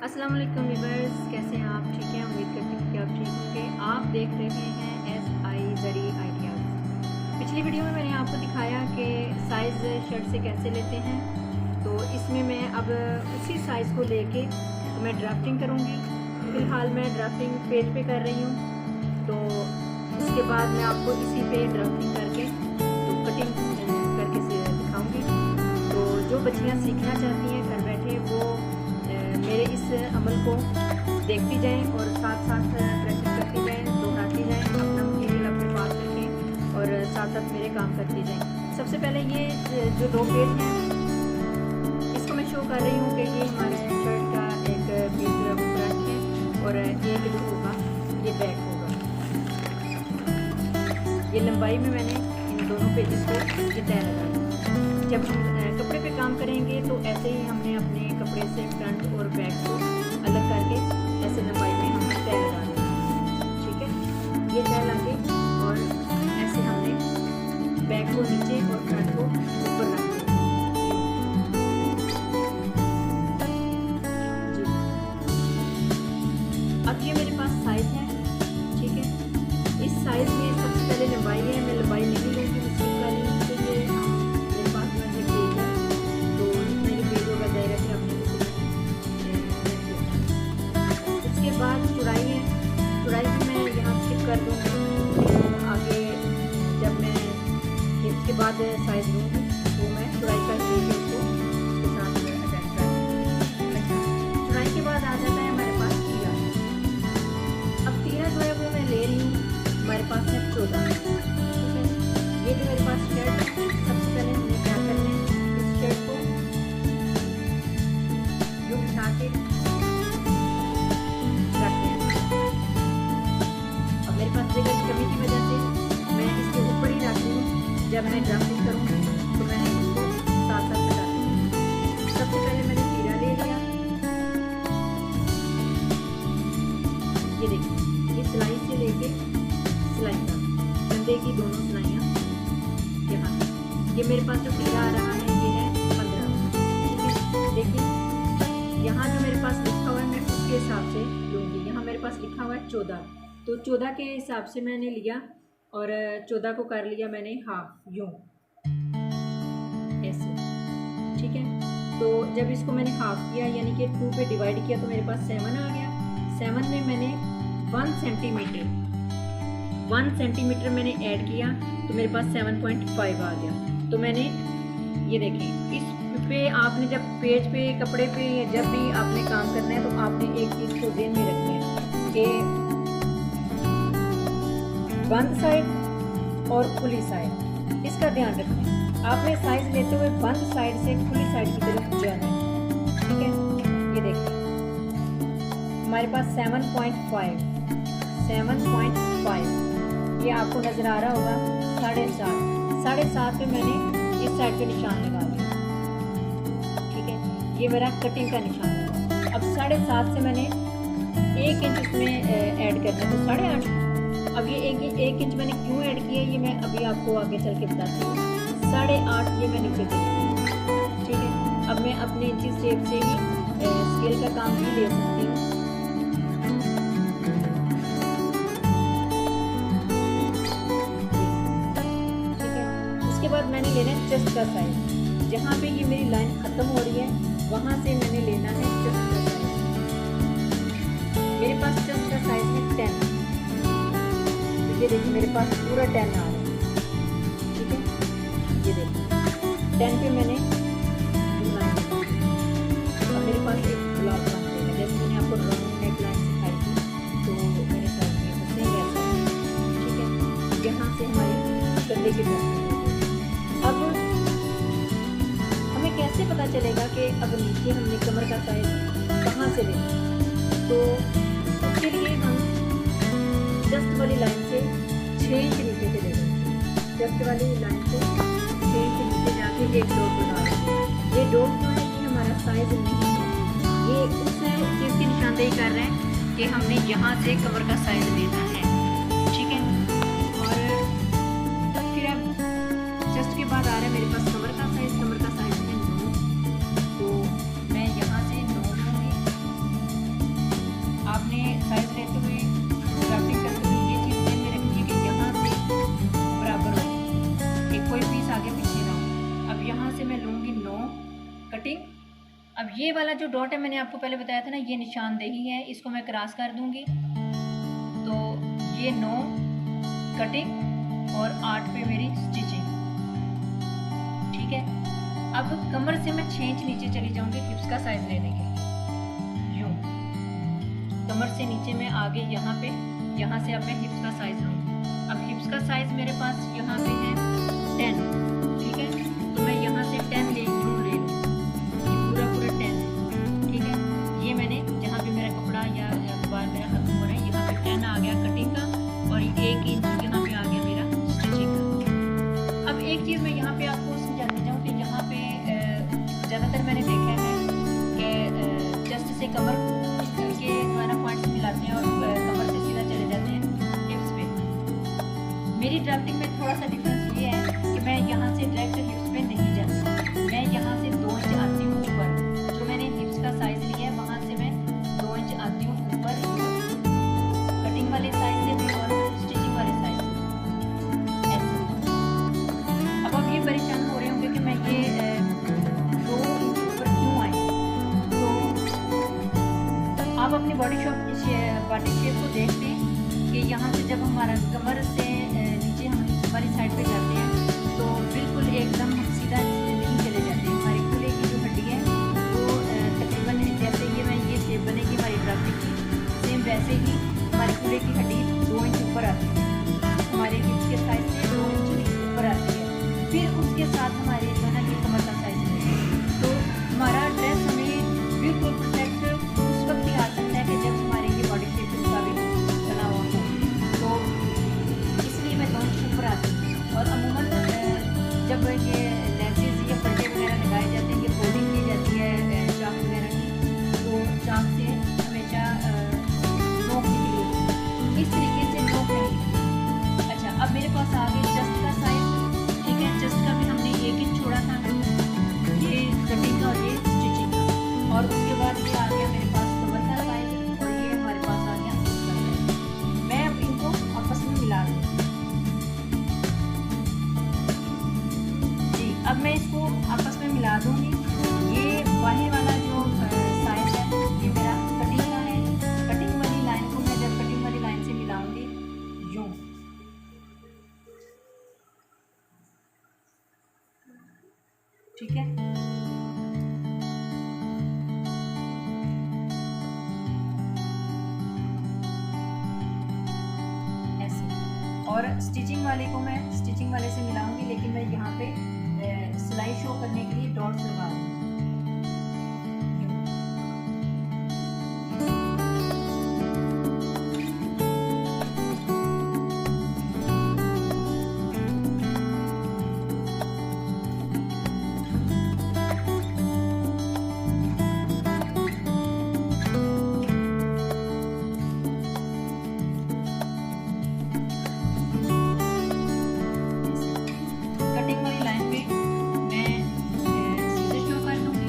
अस्सलाम वालेकुम व्यूअर्स, कैसे हैं आप? ठीक हैं, उम्मीद करती हूँ कि आप ठीक होंगे। आप देख रहे हैं SI ज़री आइडियाज़। पिछली वीडियो में मैंने आपको दिखाया कि साइज़ शर्ट से कैसे लेते हैं, तो इसमें मैं अब उसी साइज़ को लेके तो मैं ड्राफ्टिंग करूँगी। फ़िलहाल मैं ड्राफ्टिंग पेज पे कर रही हूँ, तो उसके बाद मैं आपको इसी पे ड्राफ्टिंग करके तो कटिंग करके दिखाऊँगी। तो जो बच्चियाँ सीखना चाहती हैं घर बैठे, वो मेरे इस अमल को देखती जाएं और साथ साथ प्रैक्टिस करती जाएं, दोहराती जाएं, अपना मटीरियल अपने पास रखें और साथ साथ मेरे काम करती जाएं। सबसे पहले ये जो दो पेज हैं, इसको मैं शो कर रही हूँ कि ये हमारे शर्ट का एक पीस जो है वो फ्रंट है और ये जो होगा ये बैक होगा। ये लंबाई में मैंने इन दोनों पेजेस को ये तय लगा दी। जब हम कपड़े पे काम करेंगे तो ऐसे ही हमने अपने कपड़े से फ्रंट और बैक को अलग करके ऐसे लंबाई में हमने तय लगा दिया। ठीक है, ये तय लगे और ऐसे हमने बैक को नीचे और फ्रंट को ऊपर रख दिया। जी, अब ये मेरे पास साइज है। ठीक है, इस साइज में सबसे पहले लंबाई है, मैं लंबाई नहीं लूँगी, मशीन वाली बाद चौड़ाई है, चौड़ाई भी मैं यहाँ स्किप कर दूँगी। आगे जब मैं इसके बाद साइज लूँगी तो मैं चौड़ाई का लेके उसको के साथ अटैच कर दूँगी। अच्छा, चौड़ाई के बाद आ जाता है हमारे पास तीरा। अब तीरा जो है वो मैं ले रही हूँ, हमारे पास है 14। ठीक है, ये जो मेरे पास शर्ट, सबसे पहले हमें क्या करना है, इस शर्ट को यूँ उठा के जगह की कमी की वजह से मैं इसके ऊपर ही रखती हूँ। जब मैं ड्राफ्टिंग करूँगी तो मैं इसको साथ साथ लगा दूँगी। सबसे पहले मैंने तीरा ले लिया। ये देखिए, ये सिलाई से लेके सिलाई तक कंधे की दोनों सिलाइयाँ यहाँ, ये मेरे पास जो तीरा आ रहा है ये है 15। देखिए यहाँ जो मेरे पास लिखा हुआ है मैं उसके हिसाब से लूँगी। यहाँ मेरे पास लिखा हुआ है 14, तो 14 के हिसाब से मैंने लिया और 14 को कर लिया मैंने हाफ, यूँ ऐसे। ठीक है, तो जब इसको मैंने हाफ किया यानी कि 2 पे डिवाइड किया तो मेरे पास 7 आ गया। 7 में मैंने 1 सेंटीमीटर मैंने ऐड किया तो मेरे पास 7.5 आ गया। तो मैंने ये देखें, इस पे आपने जब पेज पे कपड़े पे जब भी आपने काम करना है तो आपने एक चीज़ को ध्यान में रखना है कि बंद साइड और खुली साइड, इसका ध्यान रखना है। आपने साइज लेते हुए बंद साइड से खुली साइड की तरफ जाना है। ठीक है, ये देखिए हमारे पास 7.5 ये आपको नजर आ रहा होगा। 7.5 पे मैंने इस साइड पे निशान लगा दिया। ठीक है, ये मेरा कटिंग का निशान है। अब 7.5 से मैंने 1 इंच इसमें ऐड करना है, तो 8.5। अब ये एक इंच मैंने क्यों ऐड किया ये मैं अभी आपको आगे चल के बताती हूँ। 8.5 ये मैं नीचे दे दूँगी। ठीक है, अब मैं अपने इंची शेप से ही स्केल का काम भी ले सकती हूँ। ठीक है, उसके बाद मैंने लेना है चेस्ट का साइज। जहाँ पे ये मेरी लाइन ख़त्म हो रही है वहाँ से मैंने लेना है चेस्ट का साइज। मेरे पास चेस्ट का साइज है 10। ये देखिए मेरे पास पूरा 10 आ रहा है। ठीक है, ये देखिए 10 पे मैंने अब मेरे पास एक ब्लॉक बन जाएगा। जैसे मैंने आपको राउंड नेक लाइन सिखाई थी तो मेरे साथ में बस वैसा। ठीक है, यहाँ से हमारी कंधे की ड्रेस। अब हमें कैसे पता चलेगा कि अब नीचे हमने कमर का साइज कहाँ से लेना, तो उसके लिए हम जस्ट वाली लाइन से 6 इंच नीचे से ले लेंगे। जस्ट वाली लाइन से 6 इंच नीचे जाके एक डॉट बना लेंगे। ये डॉट जो है ये हमारा साइज नहीं है, ये उस चीज़ की निशानदेही कर रहे हैं कि हमने यहाँ से कमर का साइज लेना है। ठीक है, और फिर अब जस्ट के बाद आ रहा है मेरे पास कमर का साइज। कमर का साइज है 9, तो मैं यहाँ से 9 लूँगी ये वाला जो डॉट है मैंने आपको पहले बताया था ना, ये निशानदेही है, इसको मैं क्रॉस कर दूंगी तो ये 9 कटिंग और 8 पे मेरी स्टिचिंग। ठीक है, अब कमर से मैं 6 इंच नीचे चली जाऊंगी हिप्स का साइज लेने के लिए। यूं कमर से नीचे मैं आगे यहाँ पे, यहाँ से अब मैं हिप्स का साइज लूँगी। अब हिप्स का साइज मेरे पास यहाँ पे है 10। ठीक है, तो मैं यहाँ से 10 ले लूँ, ये पूरा 10 है। ठीक है, ये मैंने जहाँ पे मेरा कपड़ा या बाल मेरा खत्म हो रहा है, यहाँ पे 10 आ गया कटिंग का और 1 इंच यहाँ पे आ गया मेरा स्टिचिंग का। अब एक चीज़ मैं यहाँ पे आपको समझाना चाहूँ कि यहाँ पे ज़्यादातर मैंने देखा है कि चेस्ट से कमर के द्वारा पॉइंट्स मिलाते हैं और कमर से सीधा चले जाते हैं हिप्स पे। मेरी ड्राफ्टिंग में थोड़ा सा डिफरेंस ये है कि मैं यहाँ से डायरेक्ट हिप्स पे नहीं जाती, मैं यहाँ से 2 इंच आती हूँ ऊपर। जो मैंने हिप्स का साइज लिया है वहाँ से मैं 2 इंच आती हूँ ऊपर, कटिंग वाले साइज से भी और स्टिचिंग वाले साइज से ऐसे। अब आप ये परेशान हो रहे होंगे कि मैं ये 2 इंच ऊपर क्यों आई। तो आप अपनी बॉडी शेप को देखते हैं कि यहाँ से जब हमारा कमर से नीचे हम हमारी साइड पे जाते हैं तो बिल्कुल एकदम हम सीधा नहीं चले जाते हैं। हमारे खुले की जो हड्डी है वो तकरीबन जैसे ये मैं ये शेप बनेगी हमारी ड्राफ्टिंग की, सेम वैसे ही हमारे खुले की हड्डी 2 इंच ऊपर आती है, हमारे हिप्स के साइज से 2 इंच ऊपर आती है। फिर उसके साथ हमारे जो है ना ये कमर का साइज है। तो हमारा ड्रेस हमें बिल्कुल परफेक्ट उस वक्त ही आ सकता है कि जब हमारे ये बॉडी शेप के मुताबिक बना हुआ हो। तो इसलिए मैं 2 इंच ऊपर आती हूँ। और अमूमन जब ये लेंसेज या पर्दे वगैरह लगाए जाते हैं, ये फोल्डिंग की जाती है चाक वगैरह की, तो चाक से हमेशा नोक निकली होती, इस तरीके से नोक नहीं। अच्छा, अब मेरे पास आ गई चेस्ट का साइज। ठीक है, चेस्ट का भी हमने 1 इंच छोड़ा था, ये कटिंग का और ये स्टिचिंग का। और उसके बाद ये आ गया मेरे पास कमर का साइज और ये हमारे पास आ गया हिप्स का साइज। मैं अब इनको आपस में मिला दूँ। अब मैं इसको आपस में मिला दूंगी। ये बाहर वाला जो साइज है ये मेरा कटिंग का है। कटिंग वाली लाइन को मैं जब कटिंग वाली लाइन से मिलाऊंगी यूं, ठीक है। ऐसे। और स्टिचिंग वाले को मैं स्टिचिंग वाले से मिलाऊंगी, लेकिन मैं यहाँ पे सिलाई शो करने के लिए डॉट्स लगाऊंगी। कटिंग वाली लाइन पे मैं सीधे शो कर दूंगी।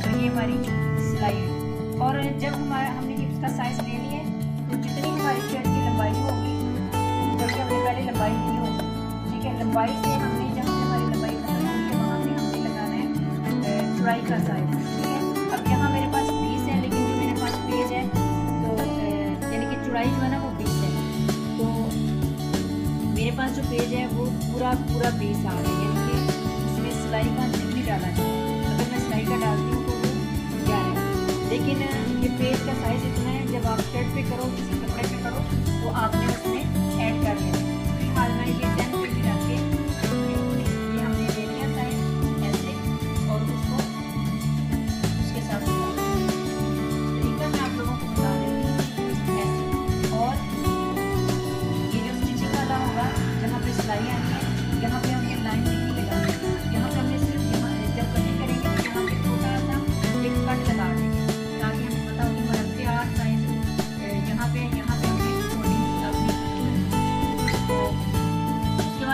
तो ये हमारी सिलाई। और जब हमने हिप्स का साइज ले लिए तो जितनी हमारी शर्ट की लंबाई होगी, जबकि हमने पहले लंबाई की होगी, ठीक है, लंबाई से हमने जब हमारी लंबाई खत्म होगी वहाँ पे हमने लगाना है चौड़ाई का साइज। ठीक है, अब यहाँ मेरे पास 20 है, लेकिन जो मेरे पास पेज है तो यानी कि चौड़ाई जो है ना वो 20 है, तो मेरे पास जो पेज है वो पूरा 20 आ रहा है, यानी कि उसमें सिलाई का नहीं डाला जाए। अगर मैं सिलाई का डालती हूँ तो वो 11 है, लेकिन ये पेज का साइज इतना है, जब आप शर्ट पे करो, किसी कपड़े पे करो तो आपने उसमें ऐड कर लेना। फिलहाल मैं ये 10 पे भी रख के ये हमने ले लिया साइज ऐसे, और उसको उसके साथ तरीका मैं आप लोगों को बता देती हूँ ऐसे। और ये जो स्टिचिंग वाला होगा, जहाँ पे सिलाई आनी है, यहाँ पे हमने लाइन नहीं लगानी, यहाँ पे हमने सिर्फ जब कटिंग करेंगे तो यहाँ पे छोटा सा एक कट लगा देंगे, ताकि हमें पता हो कि हमारा तैयार साइज यहाँ पे हमने थोड़ी अपनी। तो उसके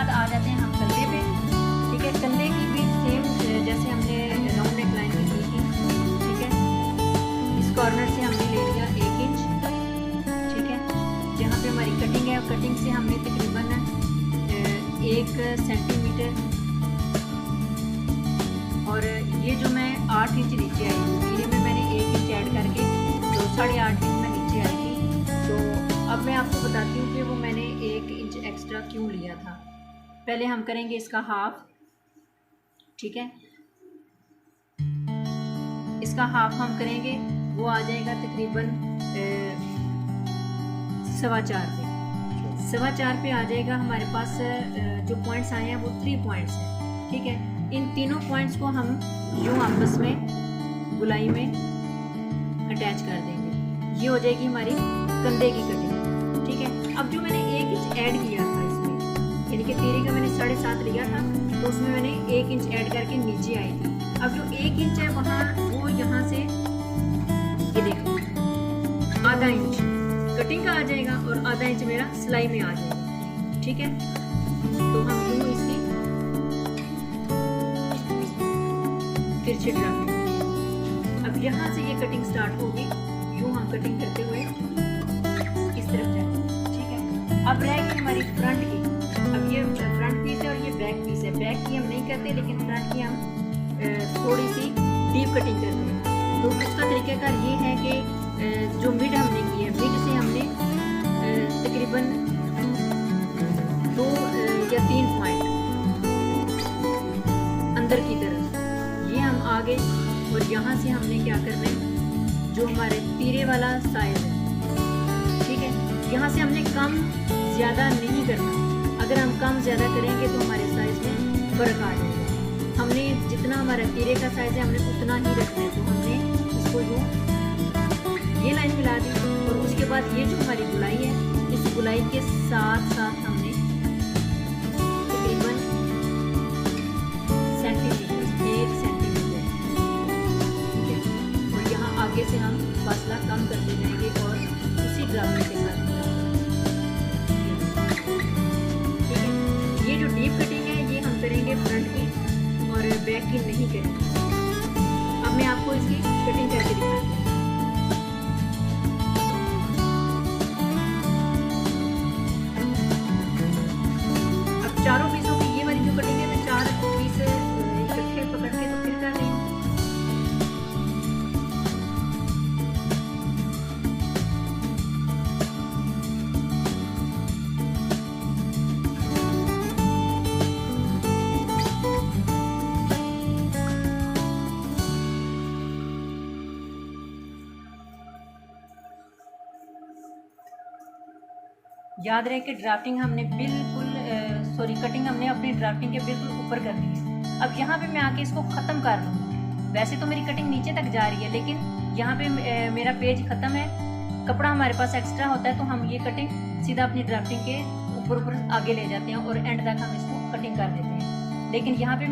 1 सेंटीमीटर, और ये जो मैं 8 इंच नीचे आई हूँ, तीरे में मैंने 1 इंच ऐड करके तो 8.5 इंच में नीचे आई थी। तो अब मैं आपको बताती हूँ कि वो मैंने 1 इंच एक्स्ट्रा क्यों लिया था। पहले हम करेंगे इसका हाफ, ठीक है। इसका हाफ हम करेंगे, वो आ जाएगा तकरीबन 4.25 पे। 4.25 पे आ जाएगा हमारे पास। जो पॉइंट्स आए हैं वो 3 पॉइंट्स हैं, ठीक है। इन तीनों पॉइंट्स को हम यूँ आपस में गुलाई में अटैच कर देंगे। ये हो जाएगी हमारी कंधे की कटिंग, ठीक है। अब जो मैंने 1 इंच ऐड किया था इसमें, यानी कि तीरे का मैंने 7.5 लिया था, तो उसमें मैंने 1 इंच ऐड करके नीचे आई थी। अब जो 1 इंच है वहाँ, वो यहाँ से ये देखो आधा इंच कटिंग का आ जाएगा और आधा इंच मेरा सिलाई में आ जाएगा, ठीक है। तो हम यूँ इसकी तिरछे ड्राफ्टिंग, अब यहाँ से ये कटिंग स्टार्ट होगी, यूँ हम कटिंग करते हुए इस तरफ जाएंगे, ठीक है। अब रह गई हमारी फ्रंट की। अब ये फ्रंट पीस है और ये बैक पीस है। बैक की हम नहीं करते, लेकिन फ्रंट की हम थोड़ी सी डीप कटिंग करते हैं। तो उसका तरीक़ाकार ये है कि जो मिड हमने की है, मिड से हमने तकरीबन 2 या 3 पॉइंट अंदर की तरफ ये हम आगे, और यहाँ से हमने क्या करना है, जो हमारे तीरे वाला साइज है, ठीक है, यहाँ से हमने कम ज़्यादा नहीं करना। अगर हम कम ज़्यादा करेंगे तो हमारे साइज में फ़र्क आ जाएगा। हमने जितना हमारा तीरे का साइज है हमने उतना ही रखना है। तो हमने इसको ये लाइन मिला दी, और उसके बाद ये जो हमारी गुलाई है, इस गुलाई के साथ साथ हमने तकरीबन 1 सेंटीमीटर, ठीक है, और यहाँ आगे से हम फासला कम करते जाएंगे और उसी ड्राफ्टिंग के साथ, ठीक है। ये जो डीप कटिंग है ये हम करेंगे फ्रंट की, और बैक की नहीं करेंगे। अब मैं आपको इसकी कटिंग करके दिखाती हूँ। अब चारों पीसों की ये वाली जो कटिंग है, मैं 4 पीस इकट्ठे पकड़ के तो फिर कर रही हूँ। याद रहे कि ड्राफ्टिंग हमने बिल्कुल कटिंग हमने अपनी ड्राफ्टिंग के बिल्कुल ऊपर कर दी है। अब यहाँ पे मैं आके इसको ख़त्म कर लूँगी। वैसे तो मेरी कटिंग नीचे तक जा रही है, लेकिन यहाँ पे मेरा पेज ख़त्म है, कपड़ा हमारे पास एक्स्ट्रा होता है, तो हम ये कटिंग सीधा अपनी ड्राफ्टिंग के ऊपर आगे ले जाते हैं और एंड तक हम इसको कटिंग कर देते हैं। लेकिन यहाँ पे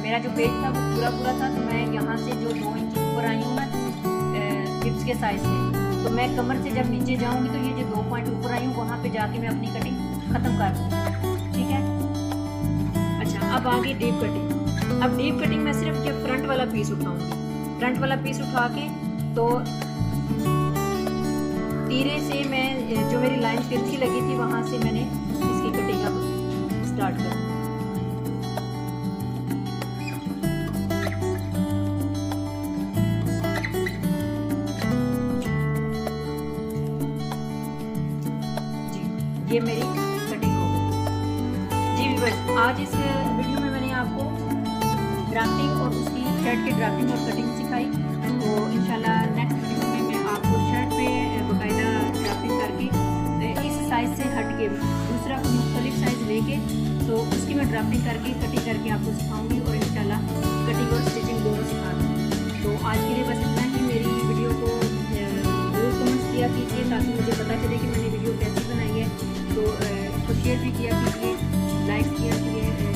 मेरा जो पेज था वो पूरा था, तो मैं यहाँ से जो 2 इंच ऊपर आई हूँ मैं हिप्स के साइज से, तो मैं कमर से जब नीचे जाऊँगी तो ये जो 2 पॉइंट ऊपर आई हूँ वहाँ पे जाके मैं अपनी कटिंग ख़त्म कर दूँगी, ठीक है। अच्छा, अब आगे डीप कटिंग। अब डीप कटिंग में सिर्फ जब फ्रंट वाला पीस उठाऊँगी, फ्रंट वाला पीस उठा के तो तीरे से मैं जो मेरी लाइन तिरछी लगी थी वहाँ से मैंने इसकी कटिंग अब स्टार्ट कर दी। ये मेरी कटिंग हो गई जी व्यूअर्स। आज इस वीडियो में मैंने आपको ड्राफ्टिंग और उसकी शर्ट की ड्राफ्टिंग और कटिंग सिखाई। तो इंशाल्लाह नेक्स्ट वीडियो में मैं आपको शर्ट पे बाकायदा ड्राफ्टिंग करके इस साइज़ से हट के दूसरा मुख्तलिफ साइज़ लेके तो उसकी मैं ड्राफ्टिंग करके कटिंग करके आपको सिखाऊंगी, और इंशाल्लाह कटिंग और स्टिचिंग दोनों सिखा दूँगी। तो आज के लिए बस इतना ही। मेरी वीडियो को जरूर कमेंट्स किया कीजिए ताकि मुझे पता चले कि मैंने वीडियो कैसी बनाई है। तो शेयर भी किया कीजिए, लाइक किया कीजिए।